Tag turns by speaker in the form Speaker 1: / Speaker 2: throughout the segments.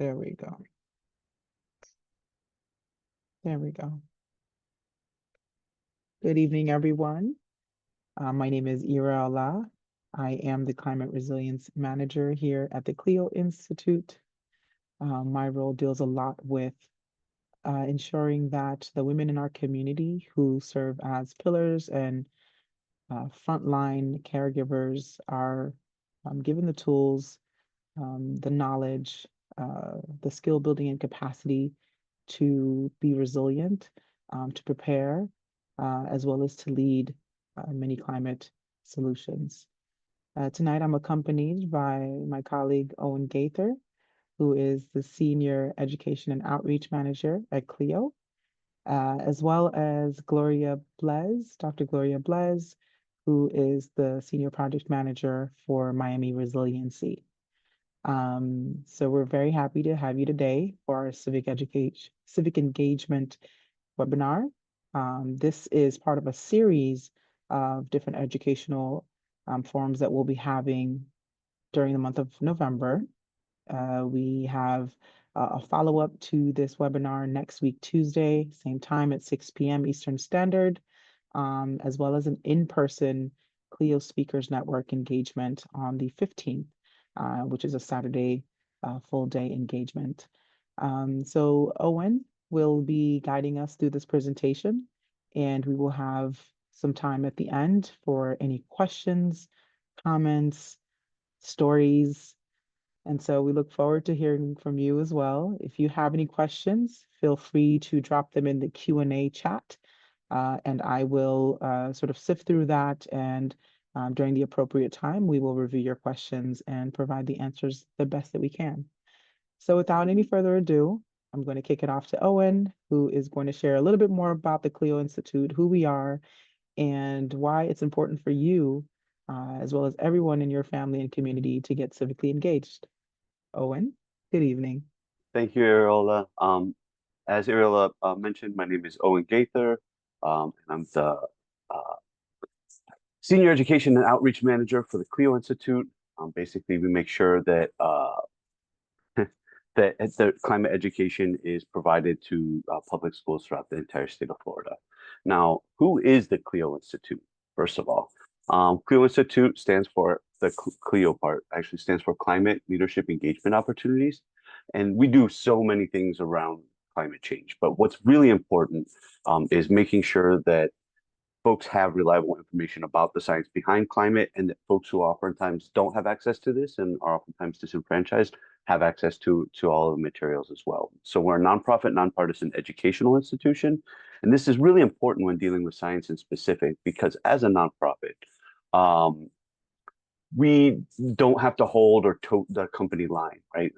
Speaker 1: There we go. There we go. Good evening, everyone. My name is Ira Allah. I am the Climate Resilience Manager here at the CLEO Institute. My role deals a lot with ensuring that the women in our community who serve as pillars and frontline caregivers are given the tools, the knowledge, the skill building and capacity to be resilient, to prepare, as well as to lead many climate solutions. Tonight, I'm accompanied by my colleague, Owen Gaither, who is the Senior Education and Outreach Manager at CLEO, as well as Gloria Blez, Dr. Gloria Blez, who is the Senior Project Manager for Miami ResilientSea. So we're very happy to have you today for our civic engagement webinar. This is part of a series of different educational forums that we'll be having during the month of November. We have a follow-up to this webinar next week, Tuesday, same time at 6 p.m. Eastern Standard, as well as an in-person CLEO Speakers Network engagement on the 15th, which is a Saturday full-day engagement. So Owen will be guiding us through this presentation, and we will have some time at the end for any questions, comments, stories. And so we look forward to hearing from you as well. If you have any questions, feel free to drop them in the Q&A chat, and I will sort of sift through that, and during the appropriate time, we will review your questions and provide the answers the best that we can. So without any further ado, I'm going to kick it off to Owen, who is going to share a little bit more about the CLEO Institute, who we are, and why it's important for you, as well as everyone in your family and community, to get civically engaged. Owen, good evening.
Speaker 2: Thank you, Ariola. As Ariola mentioned, my name is Owen Gaither, and I'm the Senior Education and Outreach Manager for the CLEO Institute. Basically, we make sure that that the climate education is provided to public schools throughout the entire state of Florida. Now, who is the CLEO Institute? First of all, CLEO Institute stands for, the CLEO part actually stands for Climate Leadership Engagement Opportunities. And we do so many things around climate change. But what's really important is making sure that folks have reliable information about the science behind climate, and that folks who oftentimes don't have access to this and are oftentimes disenfranchised have access to all of the materials as well. So we're a nonprofit, nonpartisan educational institution. And this is really important when dealing with science in specific, because as a nonprofit, we don't have to hold or tote the company line, right?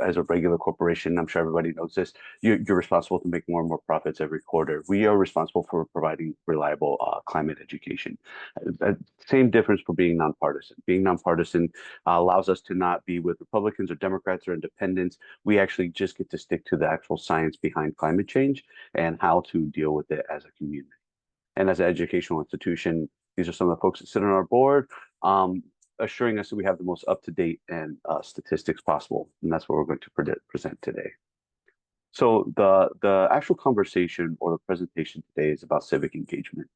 Speaker 2: As a regular corporation, I'm sure everybody knows this, you're responsible to make more and more profits every quarter. We are responsible for providing reliable climate education. Same difference for being nonpartisan. Being nonpartisan allows us to not be with Republicans or Democrats or independents. We actually just get to stick to the actual science behind climate change and how to deal with it as a community. And as an educational institution, these are some of the folks that sit on our board, assuring us that we have the most up-to-date and statistics possible. And that's what we're going to present today. So the actual conversation or the presentation today is about civic engagement.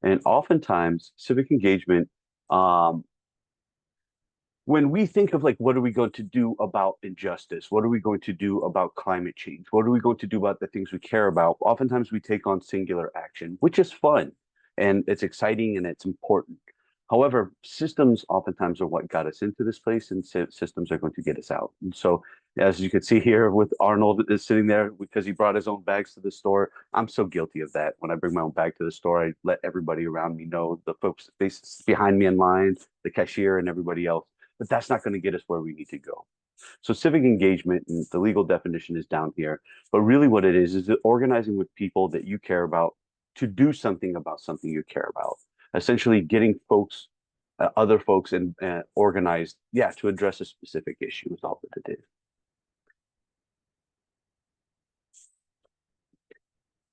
Speaker 2: And oftentimes, civic engagement, when we think of like, what are we going to do about injustice? What are we going to do about climate change? What are we going to do about the things we care about? Oftentimes we take on singular action, which is fun and it's exciting and it's important. However, systems oftentimes are what got us into this place, and systems are going to get us out. And so, as you can see here with Arnold is sitting there because he brought his own bags to the store. I'm so guilty of that. When I bring my own bag to the store, I let everybody around me know, the folks behind me in line, the cashier and everybody else, but that's not going to get us where we need to go. So civic engagement, and the legal definition is down here, but really what it is organizing with people that you care about to do something about something you care about. Essentially getting folks, other folks organized, to address a specific issue is all that it is.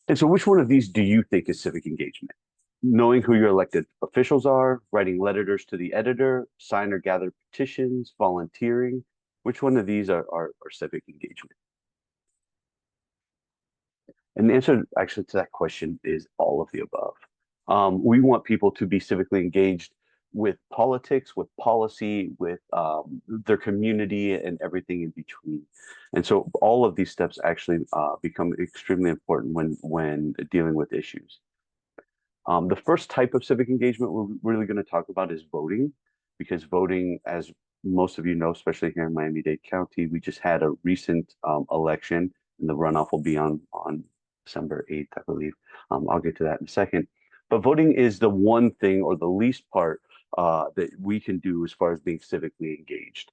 Speaker 2: And so which one of these do you think is civic engagement? Knowing who your elected officials are, writing letters to the editor, sign or gather petitions, volunteering, Which one of these are civic engagement? And the answer actually to that question is all of the above. We want people to be civically engaged with politics, with policy, with their community, and everything in between. And so all of these steps actually become extremely important when dealing with issues. The first type of civic engagement we're really going to talk about is voting, because voting, as most of you know, especially here in Miami-Dade County, we just had a recent election, and the runoff will be on December 8th, I believe. I'll get to that in a second. But voting is the one thing or the least part that we can do as far as being civically engaged.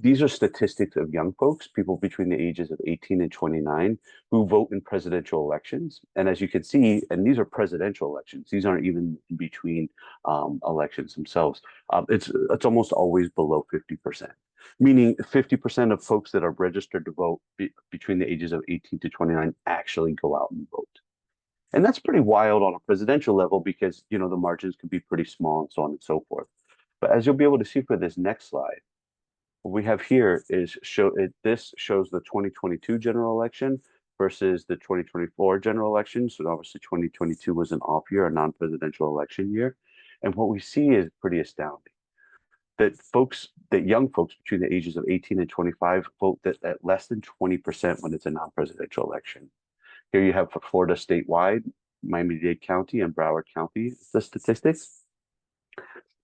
Speaker 2: These are statistics of young folks, people between the ages of 18 and 29, who vote in presidential elections. And as you can see, and these are presidential elections, these aren't even in between elections themselves. It's almost always below 50%, meaning 50% of folks that are registered to vote between the ages of 18 to 29 actually go out and vote. And that's pretty wild on a presidential level because, you know, the margins can be pretty small and so on and so forth. But as you'll be able to see for this next slide, what we have here is this shows the 2022 general election versus the 2024 general election. So obviously 2022 was an off year, a non-presidential election year. And what we see is pretty astounding. That young folks between the ages of 18 and 25 vote at less than 20% when it's a non-presidential election. Here you have for Florida statewide, Miami-Dade County and Broward County, the statistics.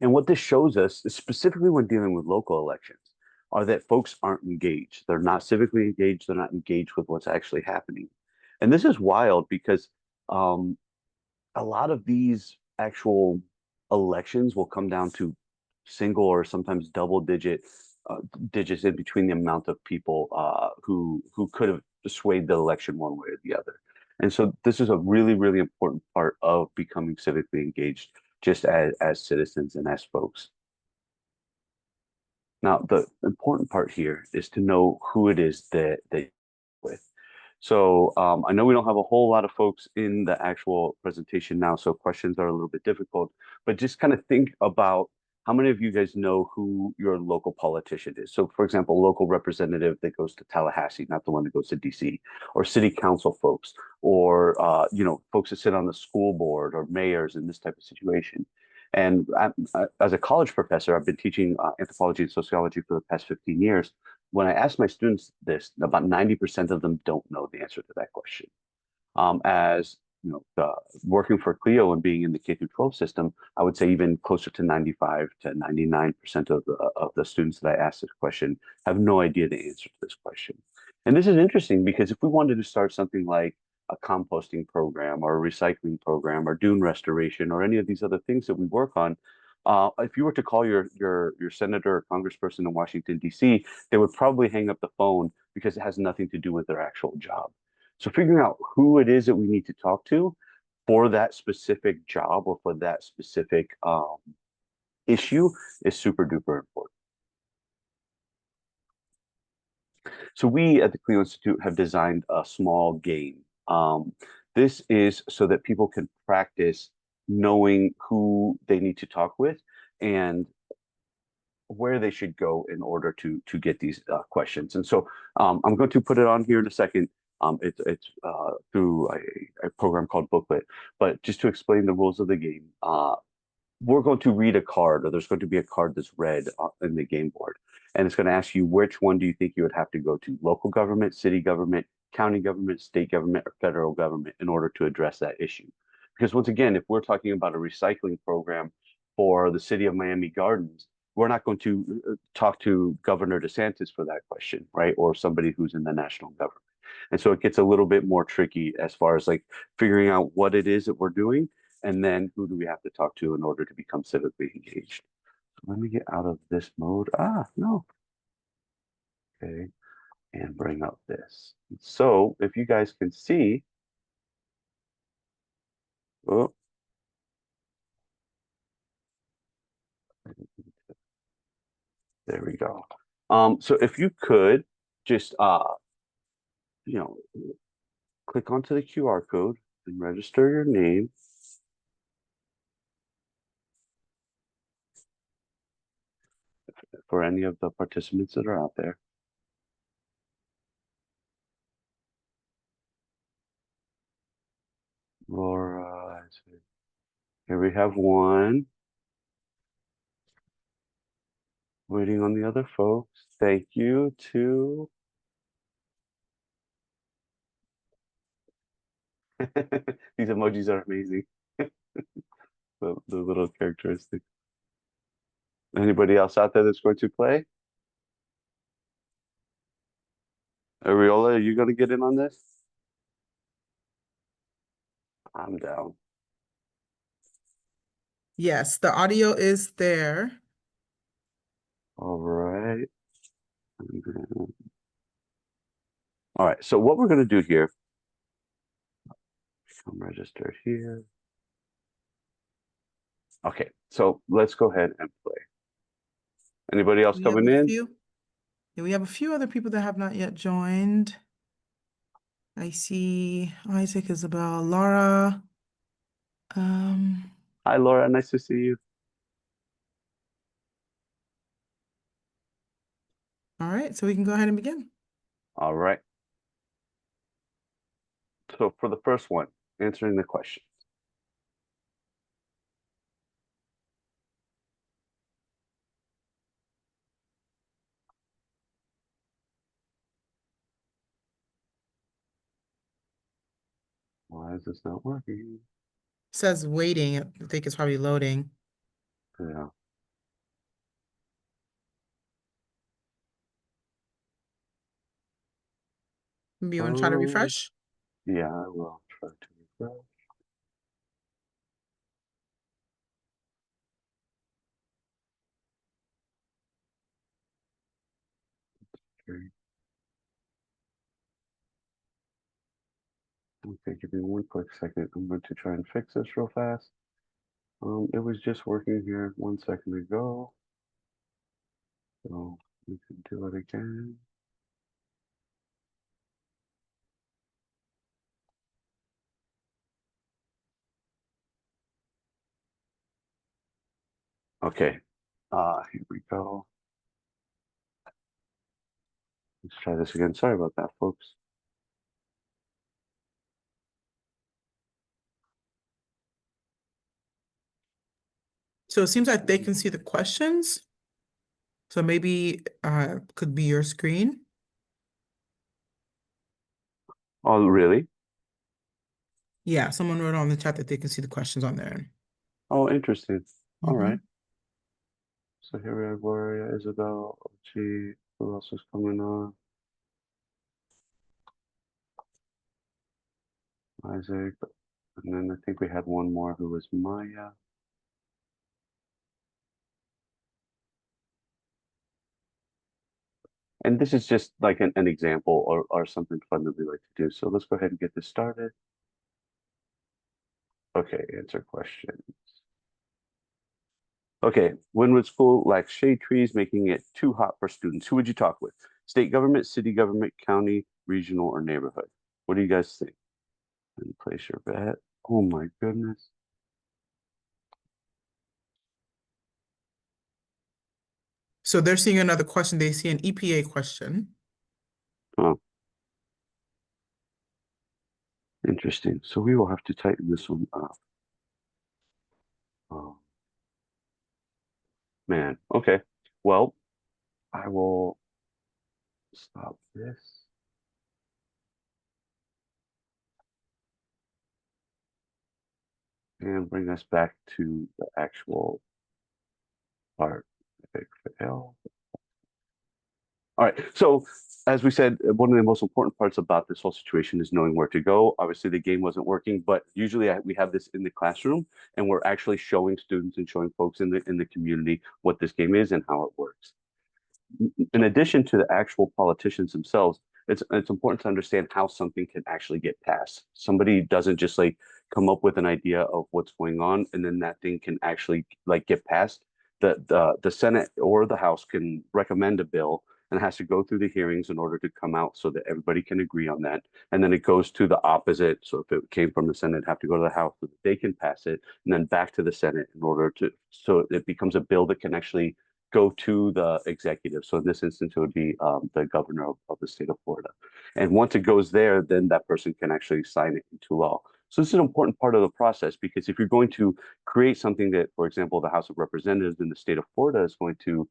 Speaker 2: And what this shows us, is specifically when dealing with local elections, are that folks aren't engaged. They're not civically engaged. They're not engaged with what's actually happening. And this is wild because a lot of these actual elections will come down to single or sometimes double digits in between the amount of people who could have swayed the election one way or the other. And so this is a really, really important part of becoming civically engaged, just as citizens and as folks. Now, the important part here is to know who it is that you're with. So I know we don't have a whole lot of folks in the actual presentation now, so questions are a little bit difficult, but just kind of think about how many of you guys know who your local politician is? So for example, local representative that goes to Tallahassee, not the one that goes to DC, or city council folks, or you know, folks that sit on the school board or mayors in this type of situation. And as a college professor, I've been teaching anthropology and sociology for the past 15 years. When I ask my students this, about 90% of them don't know the answer to that question. As you know, working for CLEO and being in the K through 12 system, I would say even closer to 95 to 99% of the students that I ask this question have no idea the answer to this question. And this is interesting because if we wanted to start something like a composting program or a recycling program or dune restoration or any of these other things that we work on, if you were to call your senator or congressperson in Washington, D.C., they would probably hang up the phone because it has nothing to do with their actual job. So figuring out who it is that we need to talk to for that specific job or for that specific issue is super duper important. So we at the CLEO Institute have designed a small game. This is so that people can practice knowing who they need to talk with and where they should go in order to get these questions. And so I'm going to put it on here in a second. It's through a program called Booklet. But just to explain the rules of the game, we're going to read a card, or there's going to be a card that's read in the game board. And it's going to ask you, which one do you think you would have to go to? Local government, city government, county government, state government, or federal government in order to address that issue. Because once again, if we're talking about a recycling program for the city of Miami Gardens, we're not going to talk to Governor DeSantis for that question, right? Or somebody who's in the national government. And so it gets a little bit more tricky as far as like figuring out what it is that we're doing and then who do we have to talk to in order to become civically engaged. So let me get out of this mode. No. Okay. And bring up this. So if you guys can see, oh, there we go. So if you could just, you know, click onto the QR code and register your name. for any of the participants that are out there. Laura, here we have one. Waiting on the other folks. Thank you to these emojis are amazing. The little characteristics. Anybody else out there that's going to play? Ariola, are you going to get in on this? I'm down.
Speaker 1: Yes, the audio is there.
Speaker 2: All right. All right. So what we're going to do here, come register here. Okay. So let's go ahead and play. Anybody else coming in?
Speaker 1: Yeah, we have a few other people that have not yet joined. I see Isaac, Isabel, Laura.
Speaker 2: Hi, Laura. Nice to see you.
Speaker 1: All right, so we can go ahead and begin.
Speaker 2: All right. So for the first one, answering the question. Why is this not working?
Speaker 1: It says waiting. I think it's probably loading.
Speaker 2: Yeah.
Speaker 1: Maybe you want to try to refresh?
Speaker 2: Yeah, I will try to refresh. Okay. Okay, give me one quick second. I'm going to try and fix this real fast. It was just working here 1 second ago. So we can do it again. Okay. Here we go. Let's try this again. Sorry about that, folks.
Speaker 1: So it seems like they can see the questions. So maybe could be your screen.
Speaker 2: Oh, really?
Speaker 1: Yeah, someone wrote on the chat that they can see the questions on there.
Speaker 2: Oh, interesting. All
Speaker 1: Mhm.
Speaker 2: right. So here we have Gloria, Isabel, Ochi. Who else is coming on? Isaac. And then I think we had one more who was Maya. And this is just like an example or something fun that we like to do. So let's go ahead and get this started. Okay, answer questions. Okay, when would school lack shade trees, making it too hot for students? Who would you talk with? State government, city government, county, regional, or neighborhood? What do you guys think? And place your bet. Oh my goodness.
Speaker 1: So they're seeing another question. They see an EPA question.
Speaker 2: Huh. Interesting. So we will have to tighten this one up. Oh, man. Okay. Well, I will stop this. And bring us back to the actual part. Epic fail. All right. So as we said, one of the most important parts about this whole situation is knowing where to go. Obviously, the game wasn't working, but usually we have this in the classroom, and we're actually showing students and showing folks in the community what this game is and how it works. In addition to the actual politicians themselves, it's important to understand how something can actually get passed. Somebody doesn't just like come up with an idea of what's going on, and then that thing can actually like get passed. The Senate or the House can recommend a bill and it has to go through the hearings in order to come out so that everybody can agree on that. And then it goes to the opposite. So if it came from the Senate, it'd have to go to the House so that they can pass it, and then back to the Senate in order to so it becomes a bill that can actually go to the executive. So in this instance, it would be the governor of the state of Florida. And once it goes there, then that person can actually sign it into law. So this is an important part of the process, because if you're going to create something that, for example, the House of Representatives in the state of Florida is going to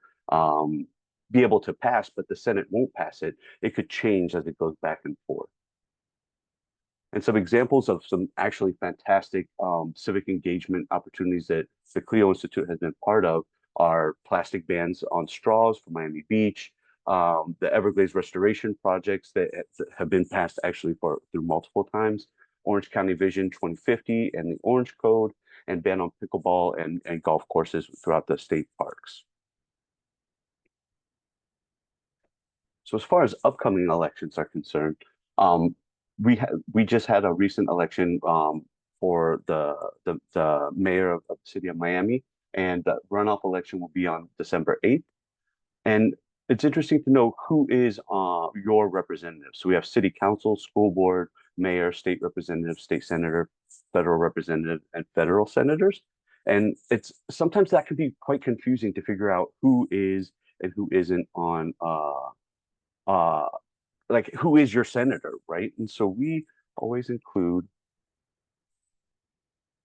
Speaker 2: be able to pass, but the Senate won't pass it, it could change as it goes back and forth. And some examples of some actually fantastic civic engagement opportunities that the CLEO Institute has been part of are plastic bans on straws for Miami Beach, the Everglades restoration projects that have been passed actually through multiple times, Orange County Vision 2050 and the Orange Code, and ban on pickleball and golf courses throughout the state parks. So as far as upcoming elections are concerned, we just had a recent election for the mayor of the city of Miami, and the runoff election will be on December 8th. And it's interesting to know who is your representative. So we have city council, school board, mayor, state representative, state senator, federal representative, and federal senators. And it's sometimes that can be quite confusing to figure out who is and who isn't on like who is your senator, right? And so we always include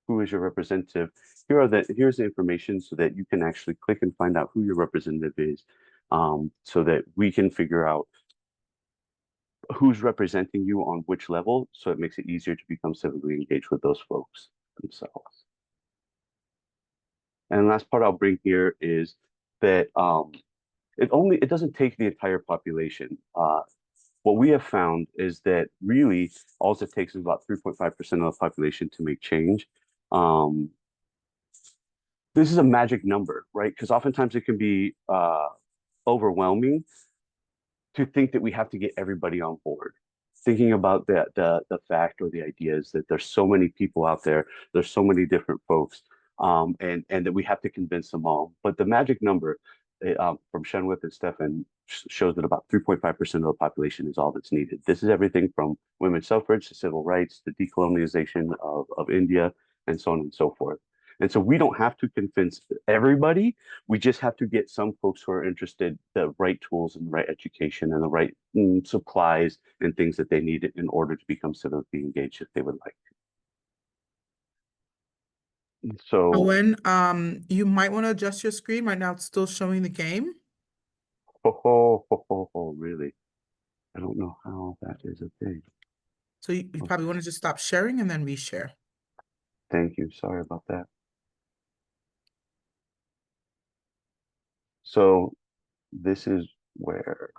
Speaker 2: who is your representative. Here's the information so that you can actually click and find out who your representative is, so that we can figure out who's representing you on which level, so it makes it easier to become civically engaged with those folks themselves. And the last part I'll bring here is that it doesn't take the entire population. What we have found is that really all it takes is about 3.5% of the population to make change. This is a magic number, right? Because oftentimes it can be overwhelming to think that we have to get everybody on board. Thinking about the fact or the idea is that there's so many people out there, there's so many different folks, and that we have to convince them all. But the magic number from Shenwith and Stefan shows that about 3.5% of the population is all that's needed. This is everything from women's suffrage to civil rights to decolonization of India and so on and so forth. And so we don't have to convince everybody. We just have to get some folks who are interested, the right tools and the right education and the right supplies and things that they need in order to become civically engaged if they would like to. So,
Speaker 3: Owen, you might want to adjust your screen. Right now it's still showing the game.
Speaker 2: really? I don't know how that is a thing.
Speaker 3: So you probably want to just stop sharing and then reshare.
Speaker 2: Thank you. Sorry about that. So this is where,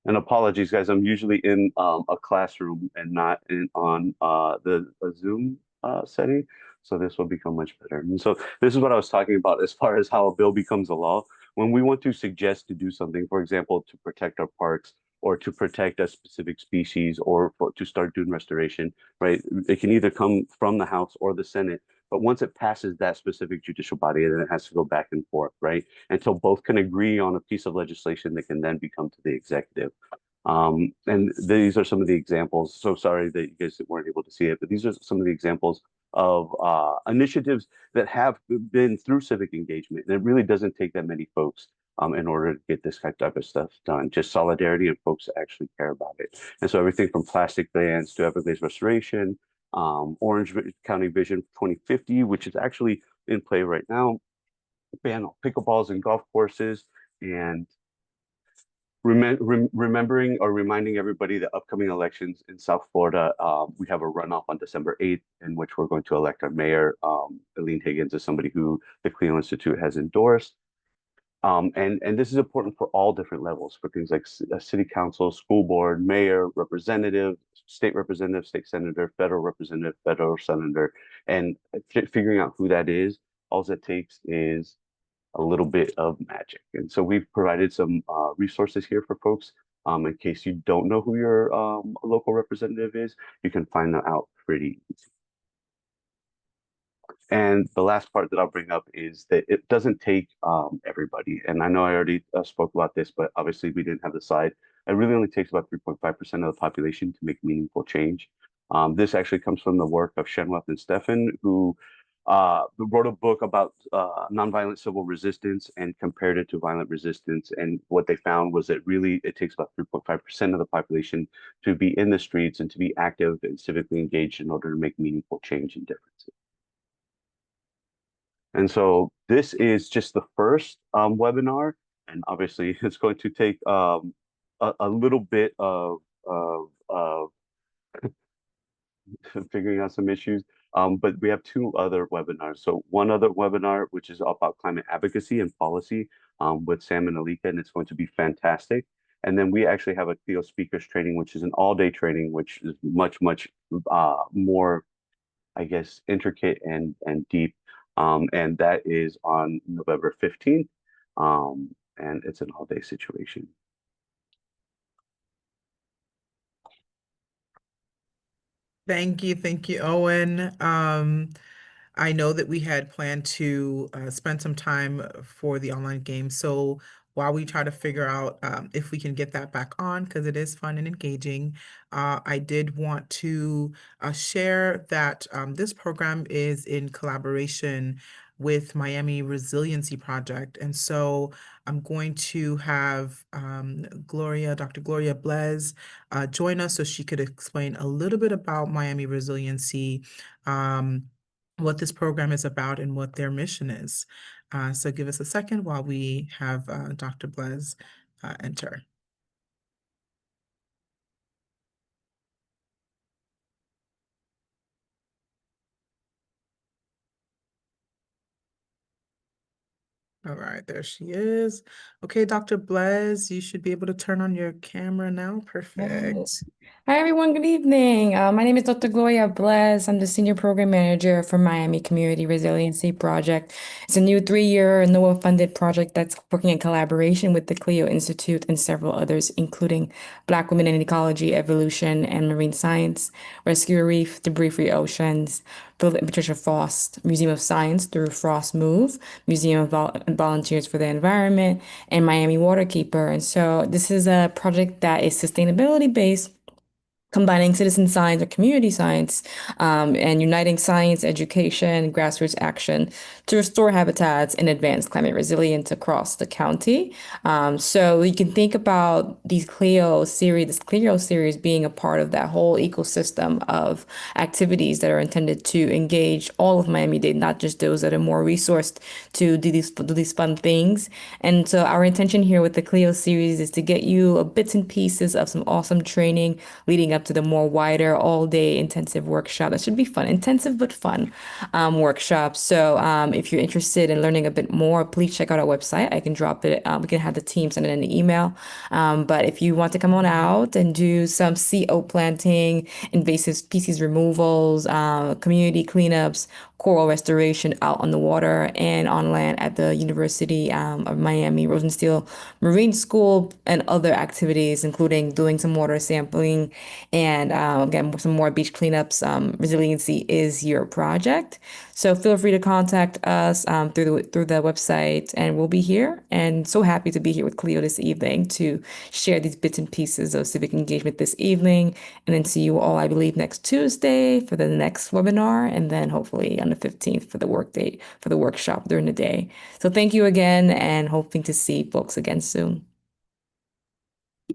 Speaker 2: and apologies, guys, I'm usually in a classroom and not on the Zoom setting. So this will become much better. And so this is what I was talking about as far as how a bill becomes a law. When we want to suggest to do something, for example, to protect our parks or to protect a specific species or to start doing restoration, right? It can either come from the House or the Senate. But once it passes that specific judicial body, then it has to go back and forth, right? Until both can agree on a piece of legislation that can then become to the executive. And these are some of the examples. So sorry that you guys weren't able to see it, but these are some of the examples of initiatives that have been through civic engagement. And it really doesn't take that many folks in order to get this type of stuff done. Just solidarity and folks that actually care about it. And so everything from plastic bans to Everglades restoration, Orange County Vision 2050, which is actually in play right now, ban on pickleballs and golf courses, and remembering or reminding everybody that upcoming elections in South Florida, we have a runoff on December 8th, in which we're going to elect our mayor, Eileen Higgins, as somebody who the CLEO Institute has endorsed. And this is important for all different levels, for things like city council, school board, mayor, representative, state senator, federal representative, federal senator, and figuring out who that is. All it takes is a little bit of magic. And so we've provided some resources here for folks. In case you don't know who your local representative is, you can find that out pretty easy. And the last part that I'll bring up is that it doesn't take everybody. And I know I already spoke about this, but obviously we didn't have the slide. It really only takes about 3.5% of the population to make meaningful change. This actually comes from the work of Shenweth and Stefan, who wrote a book about nonviolent civil resistance and compared it to violent resistance. And what they found was that really it takes about 3.5% of the population to be in the streets and to be active and civically engaged in order to make meaningful change and differences. And so this is just the first webinar, and obviously it's going to take a little bit of figuring out some issues. But we have two other webinars. So one other webinar, which is about climate advocacy and policy with Sam and Alika, and it's going to be fantastic. And then we actually have a CLEO speakers training, which is an all-day training, which is much more, I guess, intricate and deep. And that is on November 15th. And it's an all-day situation.
Speaker 3: Thank you, Owen. I know that we had planned to spend some time for the online game. So while we try to figure out if we can get that back on, because it is fun and engaging, I did want to share that this program is in collaboration with Miami Resiliency Project. And so I'm going to have Dr. Gloria Blez join us so she could explain a little bit about Miami Resiliency, what this program is about and what their mission is. So give us a second while we have Dr. Blez enter. All right, there she is. Okay, Dr. Blez, you should be able to turn on your camera now. Perfect.
Speaker 4: Hi, everyone. Good evening. My name is Dr. Gloria Bless. I'm the Senior Program Manager for Miami Community Resiliency Project. It's a new 3-year NOAA-funded project that's working in collaboration with the CLEO Institute and several others, including Black Women in Ecology, Evolution, and Marine Science, Rescue a Reef, Debris-Free Oceans, Philip and Patricia Frost, Museum of Science through Frost Move, Museum of Volunteers for the Environment, and Miami Waterkeeper. And so this is a project that is sustainability-based, combining citizen science or community science and uniting science, education, grassroots action to restore habitats and advance climate resilience across the county. So you can think about this CLEO series being a part of that whole ecosystem of activities that are intended to engage all of Miami-Dade, not just those that are more resourced to do these fun things. And so our intention here with the CLEO series is to get you bits and pieces of some awesome training leading up to the more wider all-day intensive workshop. That should be fun, intensive but fun workshop. So if you're interested in learning a bit more, please check out our website. I can drop it. We can have the team send it in an email. But if you want to come on out and do some CO planting, invasive species removals, community cleanups, coral restoration out on the water and on land at the University of Miami Rosenstiel Marine School, and other activities, including doing some water sampling and again, some more beach cleanups. ResilientSea is your project. So feel free to contact us through the website, and we'll be here. And so happy to be here with CLEO this evening to share these bits and pieces of civic engagement this evening. And then see you all, I believe, next Tuesday for the next webinar, and then hopefully on the 15th for the workshop during the day. So thank you again, and hoping to see folks again soon.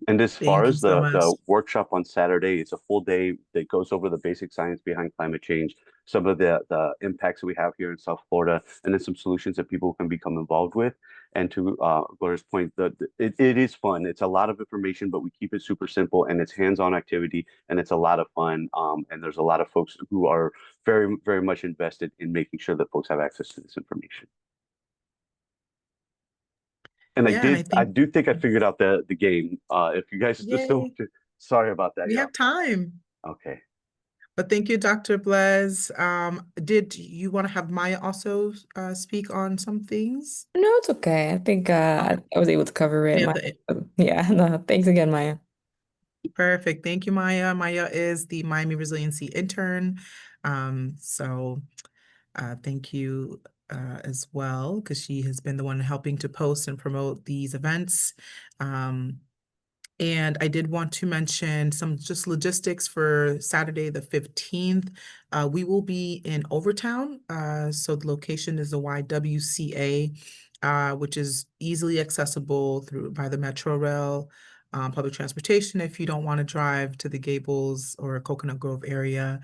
Speaker 2: And as far
Speaker 3: Thank you
Speaker 2: as
Speaker 3: so
Speaker 2: the
Speaker 3: much.
Speaker 2: workshop on Saturday, it's a full day that goes over the basic science behind climate change, some of the impacts that we have here in South Florida, and then some solutions that people can become involved with. And to Gloria's point, it is fun. It's a lot of information, but we keep it super simple, and it's hands-on activity, and it's a lot of fun. And there's a lot of folks who are very much invested in making sure that folks have access to this information. And
Speaker 3: Yeah, and
Speaker 2: I do think I figured out the game. If you guys just don't,
Speaker 3: yay,
Speaker 2: sorry about that,
Speaker 3: we
Speaker 2: y'all.
Speaker 3: have time.
Speaker 2: Okay.
Speaker 3: But thank you, Dr. Blez. Did you want to have Maya also speak on some things?
Speaker 4: No, it's okay. I think
Speaker 3: Okay.
Speaker 4: I was able to cover it.
Speaker 3: Any of the
Speaker 4: Yeah, no, thanks again, Maya.
Speaker 3: Perfect. Thank you, Maya. Maya is the Miami Resiliency intern. So thank you as well, because she has been the one helping to post and promote these events. And I did want to mention some just logistics for Saturday, the 15th. We will be in Overtown. So the location is the YWCA, which is easily accessible through by the Metro Rail, public transportation if you don't want to drive to the Gables or Coconut Grove area.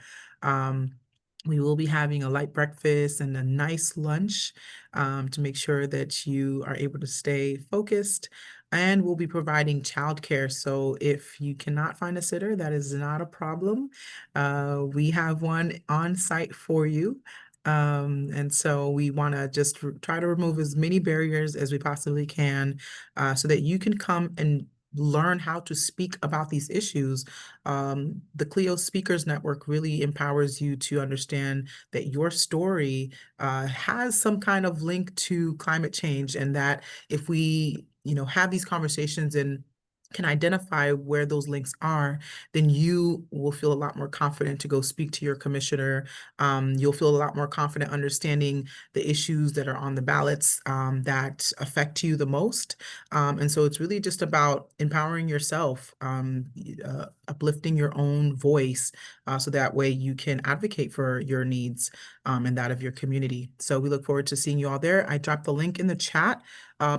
Speaker 3: We will be having a light breakfast and a nice lunch to make sure that you are able to stay focused. And we'll be providing childcare. So if you cannot find a sitter, that is not a problem. We have one on site for you. And so we want to just try to remove as many barriers as we possibly can so that you can come and learn how to speak about these issues. The CLEO Speakers Network really empowers you to understand that your story has some kind of link to climate change, and that if we have these conversations and can identify where those links are, then you will feel a lot more confident to go speak to your commissioner. You'll feel a lot more confident understanding the issues that are on the ballots that affect you the most. And so it's really just about empowering yourself, uplifting your own voice, so that way you can advocate for your needs and that of your community. So we look forward to seeing you all there. I dropped the link in the chat.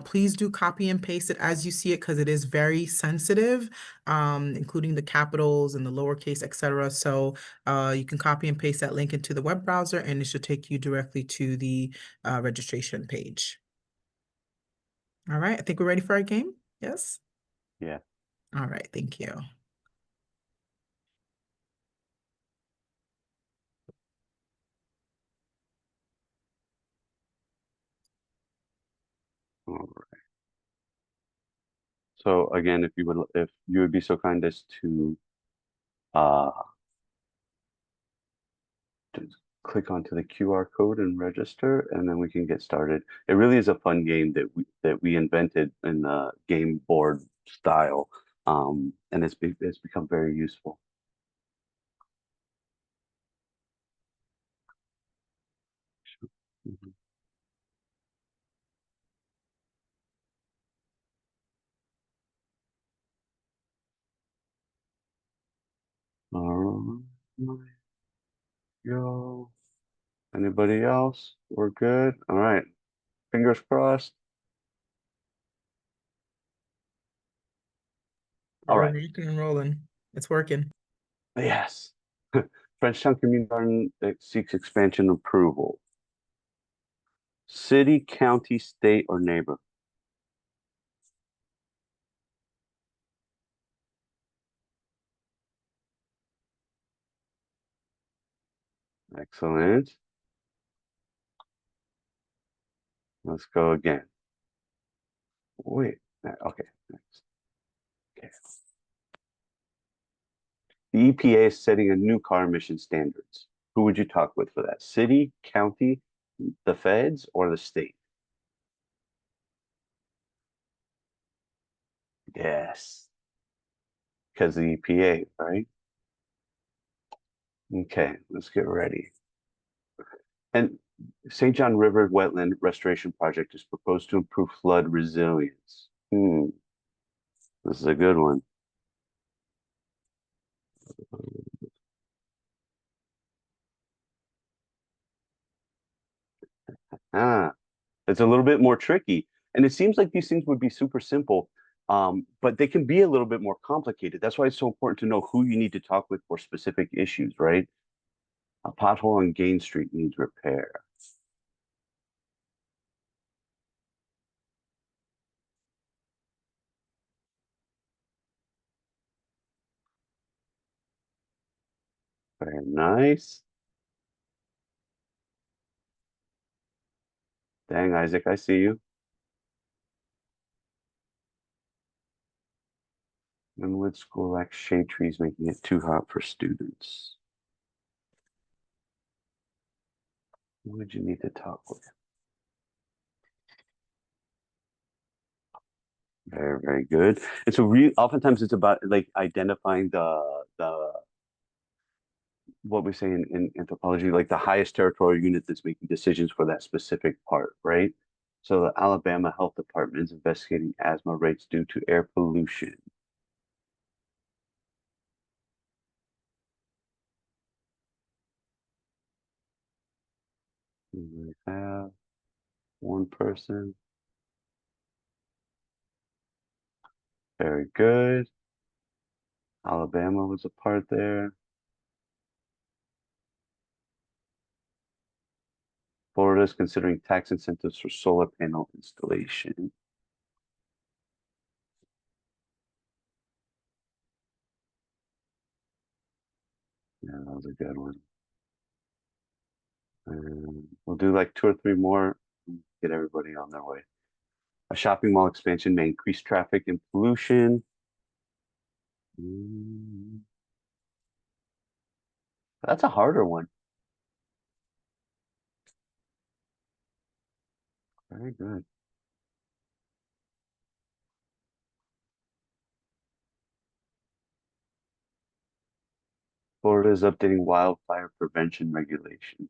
Speaker 3: Please do copy and paste it as you see it because it is very sensitive, including the capitals and the lowercase, etc. So you can copy and paste that link into the web browser and it should take you directly to the registration page. All right, I think we're ready for our game. Yes?
Speaker 2: Yeah.
Speaker 3: All right, thank you.
Speaker 2: All right. So again, if you would be so kind as to just click onto the QR code and register, and then we can get started. It really is a fun game that we invented in the game board style, and it's become very useful. Mhm. All right, go. Anybody else? We're good. All right. Fingers crossed. All
Speaker 3: We're
Speaker 2: right.
Speaker 3: rocking and rolling. It's working.
Speaker 2: Yes. Frenchtown Community Garden seeks expansion approval. City, county, state, or neighbor? Excellent. Let's go again. Wait. Okay. Next. Okay. The EPA is setting a new car emission standards. Who would you talk with for that? City, county, the feds, or the state? Yes. Because the EPA, right? Okay, let's get ready. And St. John River Wetland Restoration Project is proposed to improve flood resilience. This is a good one. It's a little bit more tricky. And it seems like these things would be super simple, but they can be a little bit more complicated. That's why it's so important to know who you need to talk with for specific issues, right? A pothole on Gain Street needs repair. Very nice. Dang, Isaac, I see you. Inwood School lacks shade trees, making it too hot for students. Who would you need to talk with? Very, very good. And so oftentimes it's about like identifying the what we say in anthropology, like the highest territorial unit that's making decisions for that specific part, right? So the Alabama Health Department is investigating asthma rates due to air pollution. We have one person. Very good. Alabama was a part there. Florida is considering tax incentives for solar panel installation. Yeah, that was a good one. And we'll do like 2 or 3 more, get everybody on their way. A shopping mall expansion may increase traffic and pollution. That's a harder one. Very good. Florida is updating wildfire prevention regulations.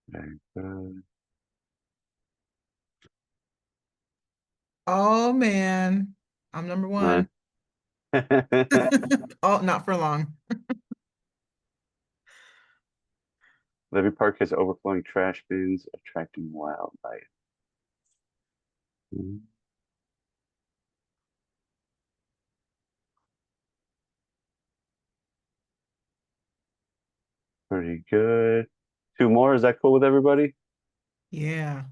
Speaker 2: Very good.
Speaker 3: Oh man, I'm number one. Oh, not for long.
Speaker 2: Levy Park has overflowing trash bins, attracting wildlife. Pretty good. 2 more. Is that cool with everybody?
Speaker 3: Yeah.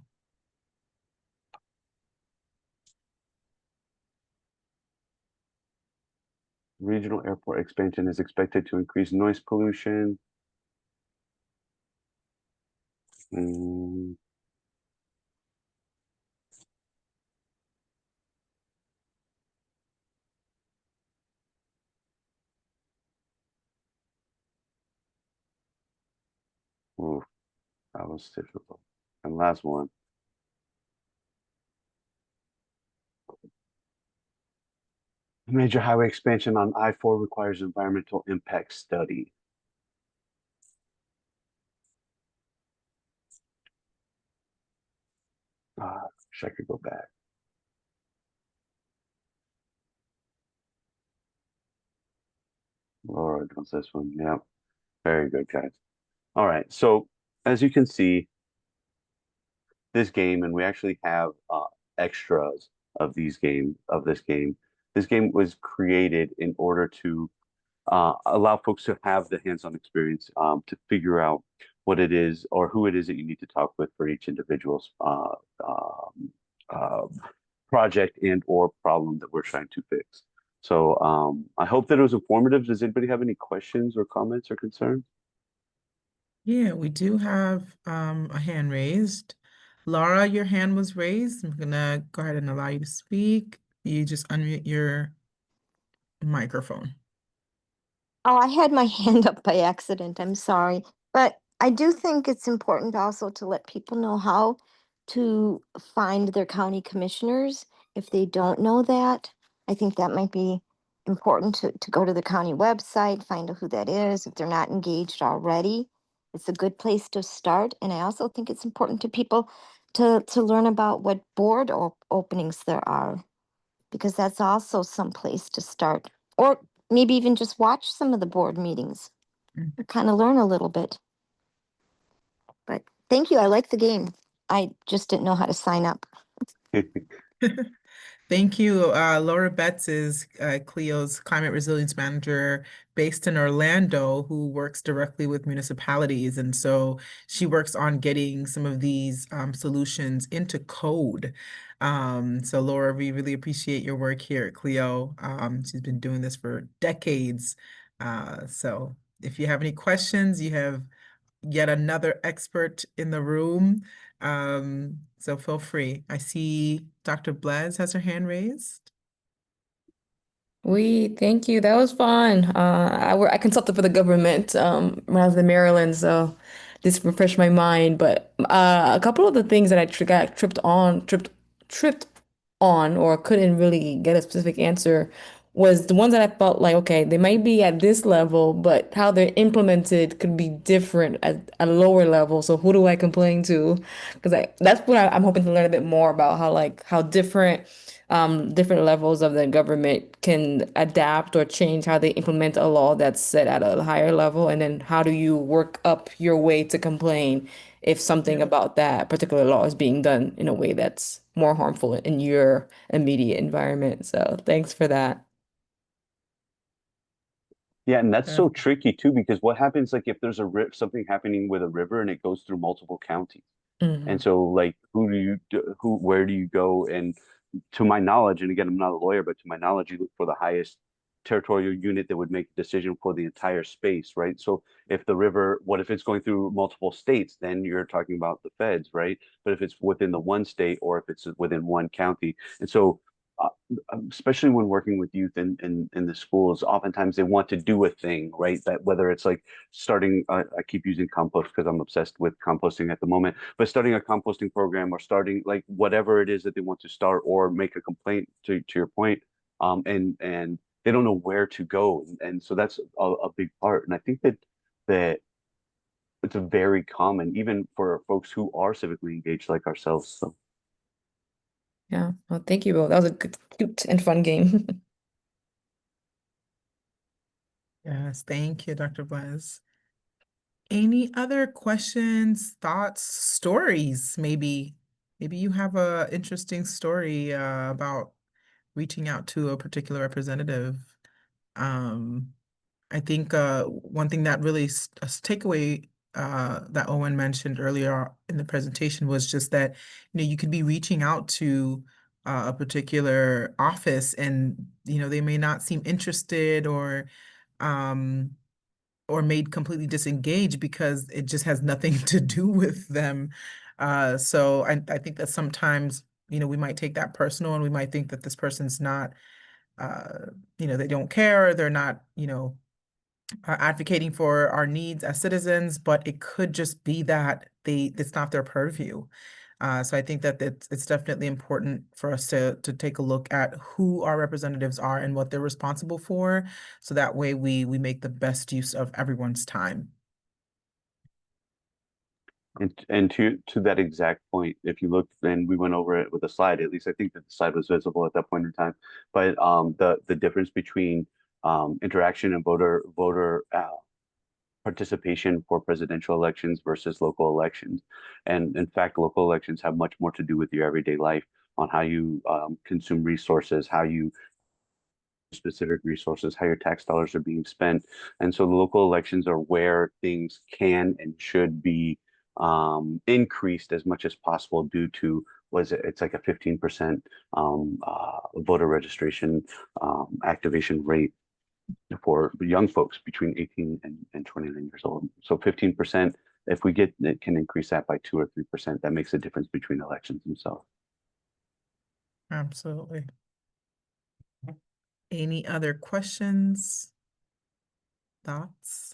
Speaker 2: Regional airport expansion is expected to increase noise pollution. Mm, oof, that was difficult. And last one. Major highway expansion on I-4 requires environmental impact study. Wish I could go back. Laura does this one. Yep. Very good, guys. All right. So as you can see, this game, and we actually have extras of this game. This game was created in order to allow folks to have the hands-on experience to figure out what it is or who it is that you need to talk with for each individual's uh, project and or problem that we're trying to fix. So I hope that it was informative. Does anybody have any questions or comments or concerns?
Speaker 3: Yeah, we do have a hand raised. Laura, your hand was raised. I'm gonna go ahead and allow you to speak. You just unmute your microphone.
Speaker 5: Oh, I had my hand up by accident. I'm sorry. But I do think it's important also to let people know how to find their county commissioners if they don't know that. I think that might be important to go to the county website, find out who that is if they're not engaged already. It's a good place to start. And I also think it's important to people to learn about what board openings there are, because that's also some place to start. Or maybe even just watch some of the board meetings, kind of learn a little bit. But thank you. I like the game. I just didn't know how to sign up.
Speaker 3: Thank you. Laura Betts is CLEO's Climate Resilience Manager based in Orlando, who works directly with municipalities. And so she works on getting some of these solutions into code. So Laura, we really appreciate your work here at CLEO. She's been doing this for decades. So if you have any questions, you have yet another expert in the room. So feel free. I see Dr. Blaz has her hand raised.
Speaker 4: Thank you. That was fun. I consulted for the government when I was in Maryland, so this refreshed my mind. But a couple of the things that got tripped on, or couldn't really get a specific answer, was the ones that I felt like, okay, they might be at this level, but how they're implemented could be different at a lower level. So who do I complain to? Because that's what I'm hoping to learn a bit more about, how different different levels of the government can adapt or change how they implement a law that's set at a higher level? And then how do you work up your way to complain if something about that particular law is being done in a way that's more harmful in your immediate environment? So thanks for that.
Speaker 2: Yeah, and that's so
Speaker 3: Def-
Speaker 2: tricky too, because what happens like if there's a something happening with a river and it goes through multiple counties? And
Speaker 4: Mhm.
Speaker 2: so like where do you go? And to my knowledge, and again, I'm not a lawyer, but to my knowledge, you look for the highest territorial unit that would make a decision for the entire space, right? So if the river, what if it's going through multiple states, then you're talking about the feds, right? But if it's within the one state or if it's within one county. And so uh, especially when working with youth in the schools, oftentimes they want to do a thing, right? That whether it's like starting, I keep using compost because I'm obsessed with composting at the moment, but starting a composting program or starting like whatever it is that they want to start or make a complaint to your point, and they don't know where to go, and so that's a big part. And I think that it's a very common even for folks who are civically engaged like ourselves. So
Speaker 4: Yeah. Well, thank you both. That was a good, cute and fun game.
Speaker 3: Yes, thank you, Dr. Blaz. Any other questions, thoughts, stories? Maybe you have a interesting story about reaching out to a particular representative. Um, I think one thing that really a takeaway that Owen mentioned earlier in the presentation was just that you could be reaching out to a particular office and they may not seem interested um, or made completely disengaged because it just has nothing to do with them. So I think that sometimes we might take that personal and we might think that this person's not they don't care, they're not advocating for our needs as citizens, but it could just be that it's not their purview. So I think that it's definitely important for us to take a look at who our representatives are and what they're responsible for, so that way we make the best use of everyone's time.
Speaker 2: and to that exact point, if you look, and we went over it with a slide, at least I think that the slide was visible at that point in time, but the difference between interaction and voter participation for presidential elections versus local elections. And in fact, local elections have much more to do with your everyday life on how you consume resources, how you specific resources, how your tax dollars are being spent. And so the local elections are where things can and should be increased as much as possible due to it's like a 15% voter registration activation rate for young folks between 18 and 29 years old. So 15%, if we get it can increase that by 2 or 3%, that makes a difference between elections themselves.
Speaker 3: Absolutely. Any other questions, thoughts,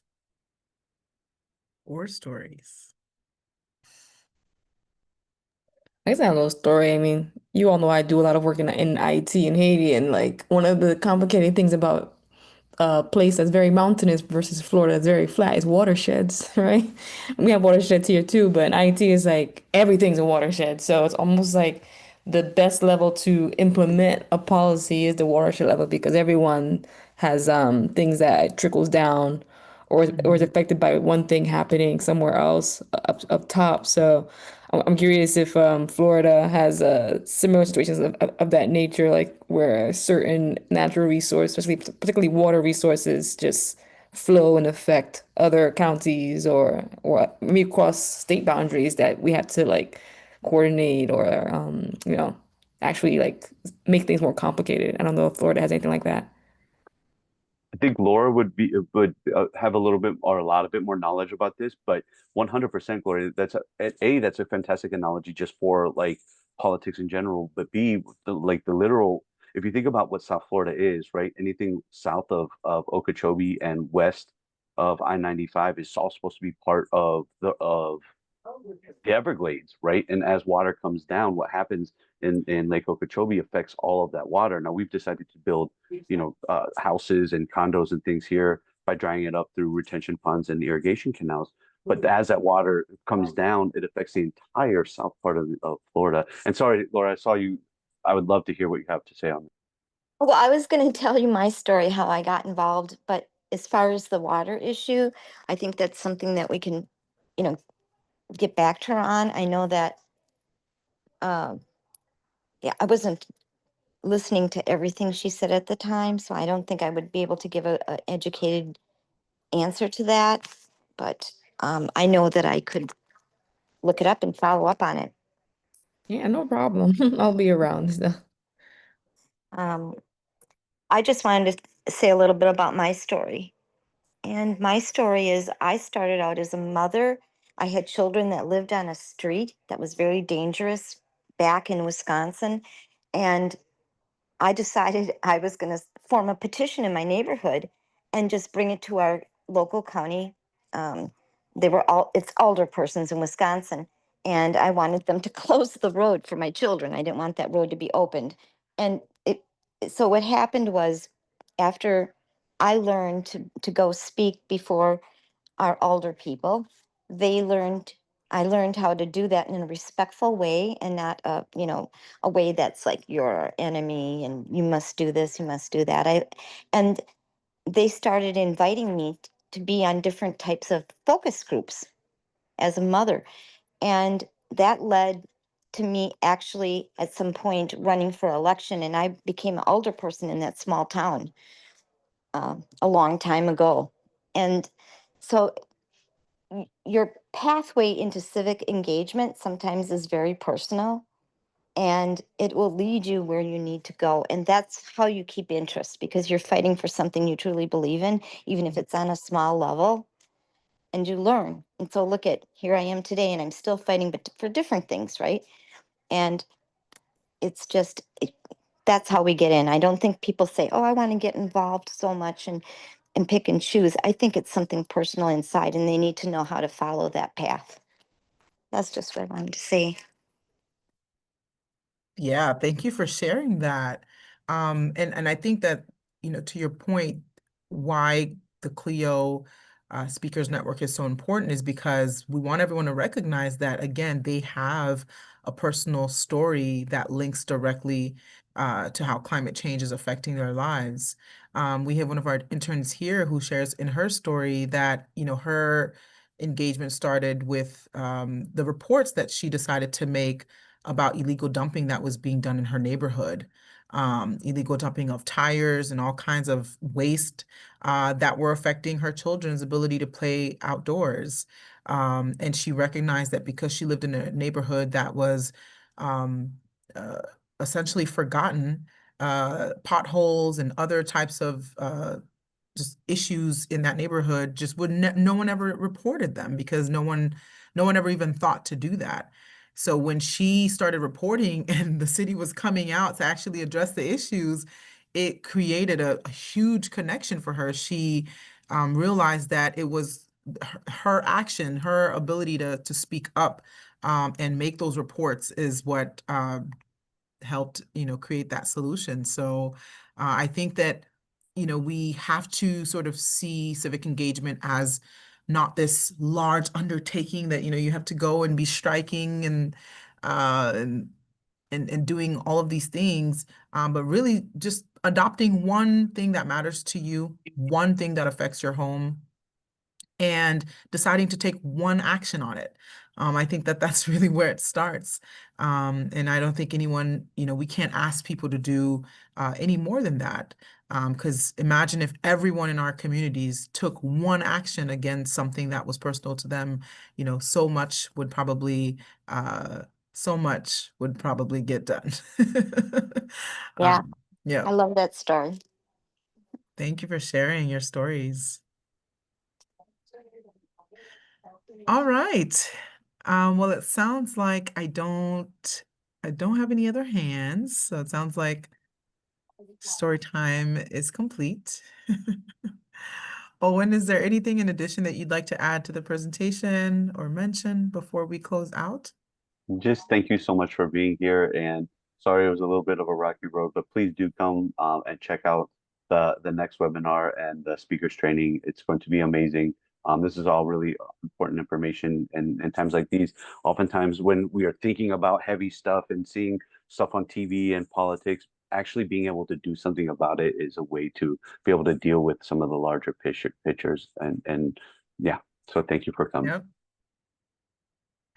Speaker 3: or stories?
Speaker 4: I guess I have a little story. I mean, you all know I do a lot of work in IT in Haiti, and like one of the complicated things about a place that's very mountainous versus Florida that's very flat is watersheds, right? We have watersheds here too, but in IT is like everything's a watershed. So it's almost like the best level to implement a policy is the watershed level because everyone has things that trickles down or is affected by one thing happening somewhere else up top. So I'm curious if Florida has similar situations of that nature, like where a certain natural resource, especially particularly water resources, just flow and affect other counties or maybe across state boundaries that we have to like coordinate or actually like make things more complicated. I don't know if Florida has anything like that.
Speaker 2: I think Laura would have a little bit or a lot of bit more knowledge about this, but 100% Gloria, that's a fantastic analogy just for like politics in general, but B, the literal, if you think about what South Florida is, right? Anything south of Okeechobee and west of I-95 is all supposed to be part of the Everglades, right? And as water comes down, what happens in Lake Okeechobee affects all of that water. Now we've decided to build, houses and condos and things here by drying it up through retention ponds and irrigation canals. But as that water comes down, it affects the entire south part of Florida. And sorry, Laura, I saw you I would love to hear what you have to say on that.
Speaker 5: Well, I was going to tell you my story, how I got involved, but as far as the water issue, I think that's something that we can, you know, get back to her on. I know that, yeah, I wasn't listening to everything she said at the time, so I don't think I would be able to give a educated answer to that. But I know that I could look it up and follow up on it.
Speaker 4: Yeah, no problem. I'll be around. So.
Speaker 5: Um, I just wanted to say a little bit about my story. And my story is I started out as a mother. I had children that lived on a street that was very dangerous back in Wisconsin. And I decided I was going to form a petition in my neighborhood and just bring it to our local county. Um, it's alder persons in Wisconsin. And I wanted them to close the road for my children. I didn't want that road to be opened. And so what happened was after I learned to go speak before our older people, I learned how to do that in a respectful way and not a way that's like you're our enemy and you must do this, you must do that. And they started inviting me to be on different types of focus groups as a mother. And that led to me actually at some point running for election, and I became an older person in that small town a long time ago. And so your pathway into civic engagement sometimes is very personal, and it will lead you where you need to go. And that's how you keep interest, because you're fighting for something you truly believe in, even if it's on a small level, and you learn. And so look at, here I am today, and I'm still fighting, but for different things, right? And it's just, that's how we get in. I don't think people say, oh, I want to get involved so much and pick and choose. I think it's something personal inside, and they need to know how to follow that path. That's just what I wanted to say.
Speaker 3: Yeah, thank you for sharing that. And I think that, to your point, why the CLEO Speakers Network is so important is because we want everyone to recognize that, again, they have a personal story that links directly to how climate change is affecting their lives. We have one of our interns here who shares in her story that, her engagement started with the reports that she decided to make about illegal dumping that was being done in her neighborhood, illegal dumping of tires and all kinds of waste that were affecting her children's ability to play outdoors. And she recognized that because she lived in a neighborhood that was um, uh, essentially forgotten, potholes and other types of just issues in that neighborhood just would no one ever reported them because no one ever even thought to do that. So when she started reporting and the city was coming out to actually address the issues, it created a huge connection for her. She realized that it was her action, her ability to speak up and make those reports is what helped, create that solution. So I think that, we have to sort of see civic engagement as not this large undertaking that, you have to go and be striking uh, and and doing all of these things, but really just adopting one thing that matters to you, one thing that affects your home, and deciding to take one action on it. I think that that's really where it starts. And I don't think anyone, we can't ask people to do any more than that. Because imagine if everyone in our communities took one action against something that was personal to them, so much would probably get done.
Speaker 5: Yeah,
Speaker 3: Yeah.
Speaker 5: I love that story.
Speaker 3: Thank you for sharing your stories. All right. Well, it sounds like I don't have any other hands, so it sounds like story time is complete. Owen, is there anything in addition that you'd like to add to the presentation or mention before we close out?
Speaker 2: Just thank you so much for being here. And sorry it was a little bit of a rocky road, but please do come and check out the next webinar and the speakers training. It's going to be amazing. This is all really important information in times like these. Oftentimes when we are thinking about heavy stuff and seeing stuff on TV and politics, actually being able to do something about it is a way to be able to deal with some of the larger pictures. And yeah, so thank you for coming.
Speaker 3: Yep.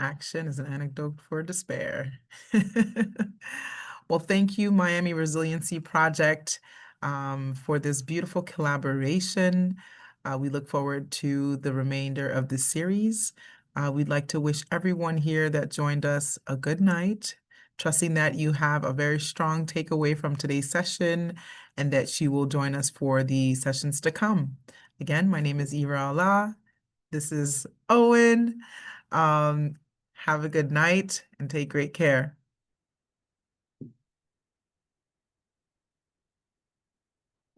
Speaker 3: Action is an antidote for despair. Well, thank you, Miami Resiliency Project, for this beautiful collaboration. We look forward to the remainder of the series. We'd like to wish everyone here that joined us a good night, trusting that you have a very strong takeaway from today's session and that you will join us for the sessions to come. Again, my name is Ira Allah. This is Owen. Have a good night and take great care.